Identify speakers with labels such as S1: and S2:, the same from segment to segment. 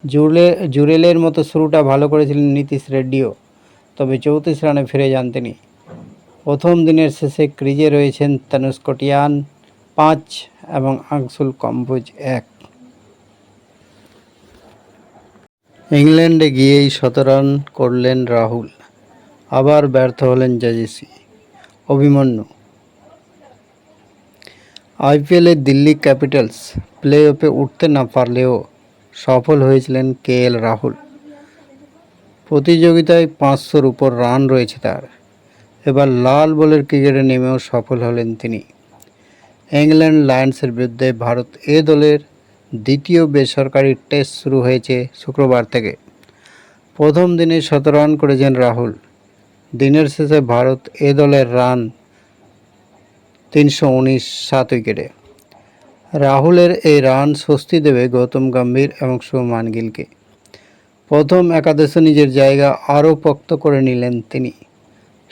S1: জুরেলের মতো শুরুটা ভালো করেছিলেন নীতিশ রেড্ডিও, তবে 34 রানে ফিরে যান তিনি। প্রথম দিনের শেষে ক্রিজে রয়েছেন তনুষ কটিয়ান 5 এবং আংশুল কম্বোজ 1। ইংল্যান্ডে গিয়েই 17 রান করলেন রাহুল, আবার ব্যর্থ হলেন জাজেসি। অভিমন্যু। আইপিএলে দিল্লি ক্যাপিটালস প্লে অফে উঠতে না পারলেও সফল হয়েছিলেন কেএল রাহুল। প্রতিযোগিতায় 500-র উপর রান রয়েছে তার। এবার লাল বলের ক্রিকেটে নেমেও সফল হলেন তিনি। ইংল্যান্ড লায়ন্সের বিরুদ্ধে ভারত এ দলের দ্বিতীয় বেসরকারি টেস্ট শুরু হয়েছে শুক্রবার থেকে। প্রথম দিনে 17 রান করেছেন রাহুল। দিনের শেষে ভারত এ দলের রান 319 7 উইকেটে। রাহুলের এই রান স্বস্তি দেবে গৌতম গম্ভীর এবং শুভমান গিলকে। প্রথম একাদশে নিজের জায়গা আরও পোক্ত করে নিলেন তিনি।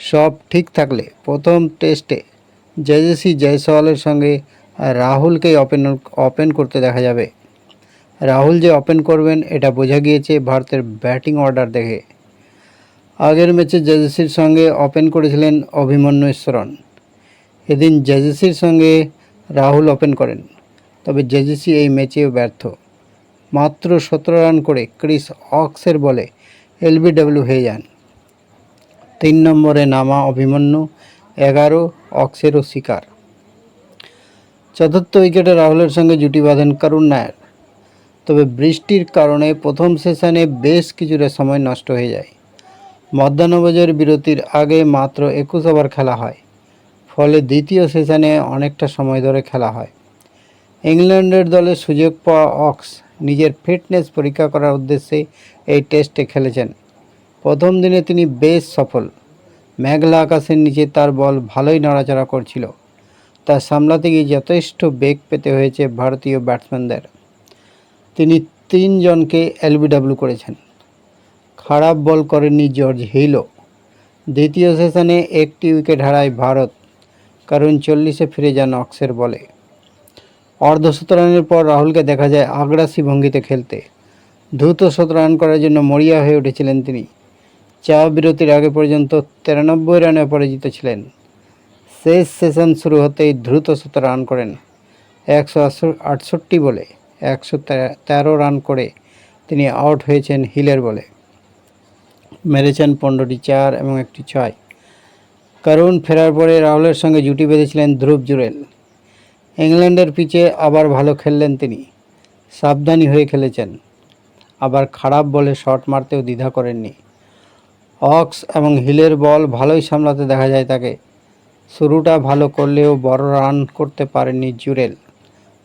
S1: সব ঠিক থাকলে প্রথম টেস্টে যশস্বী জয়সওয়ালের সঙ্গে রাহুলকেই ওপেন করতে দেখা যাবে। রাহুল যে ওপেন করবেন এটা বোঝা গিয়েছে ভারতের ব্যাটিং অর্ডার দেখে। আগের ম্যাচে যশস্বীর সঙ্গে ওপেন করেছিলেন অভিমন্যু ঈশ্বরন। এদিন যশস্বীর সঙ্গে রাহুল ওপেন করেন, তবে যশস্বী এই ম্যাচেও ব্যর্থ। মাত্র 17 রান করে ক্রিস অক্সের বলে এলবিডব্লিউ হয়ে যান। 3 নম্বরে নামা অভিমন্যু 11, অক্সেরও শিকার। চতুর্থ উইকেটে রাহুলের সঙ্গে জুটি বাঁধেন করুণ নায়ার, তবে বৃষ্টির কারণে প্রথম সেশনে বেশ কিছুটা সময় নষ্ট হয়ে যায়। মধ্যাহ্নভোজের বিরতির আগে মাত্র 21 ওভার খেলা হয়, ফলে দ্বিতীয় সেশনে অনেকটা সময় ধরে খেলা হয়। ইংল্যান্ডের দলে সুযোগ পাওয়া অক্স নিজের ফিটনেস পরীক্ষা করার উদ্দেশ্যে এই টেস্টে খেলেছেন। প্রথম দিনে তিনি বেশ সফল। মেঘলা আকাশের নিচে তার বল ভালোই নড়াচড়া করছিল। তা সামলাতে গিয়ে যথেষ্ট বেগ পেতে হয়েছে ভারতীয় ব্যাটসম্যানদের। তিনি 3 জনকে এলবিডব্লিউ করেছেন। খারাপ বল করেননি জর্জ হিলও। দ্বিতীয় সেশনে একটি উইকেট হারায় ভারত, কারণ 40-এ ফিরে যান অক্সের বলে। অর্ধশত রানের পর রাহুলকে দেখা যায় আগ্রাসী ভঙ্গিতে খেলতে। দ্রুত 17 রান করার জন্য মরিয়া হয়ে উঠেছিলেন তিনি। চা বিরতির আগে পর্যন্ত 93 রানে অপরাজিত ছিলেন। শেষ সেশন শুরু হতেই দ্রুত 17 রান করেন। 168 বলে 113 রান করে তিনি আউট হয়েছেন হিলের বলে। মেরেছেন 15টি 4 এবং একটি 6। করুণ ফেরার পরে রাহুলের সঙ্গে জুটি বেঁধেছিলেন ধ্রুব জুরেল। ইংল্যান্ডের পিচে আবার ভালো খেললেন তিনি। সাবধানী হয়ে খেলেছেন, আবার খারাপ বলে শট মারতেও দ্বিধা করেননি। অক্স এবং হিলের বল ভালোই সামলাতে দেখা যায় তাকে। শুরুটা ভালো করলেও বড় রান করতে পারেননি জুরেল।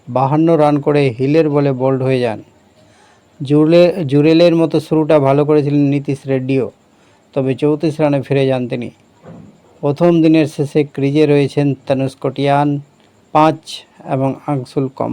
S1: 52 রান করে হিলের বলে বোল্ড হয়ে যান। জুরেলের মতো শুরুটা ভালো করেছিলেন নীতিশ রেড্ডিও, তবে 34 রানে ফিরে যান তিনি। প্রথম দিনের শেষে ক্রিজে রয়েছেন তনুষ কটিয়ান 5 এবং আংশুল কম্বোজ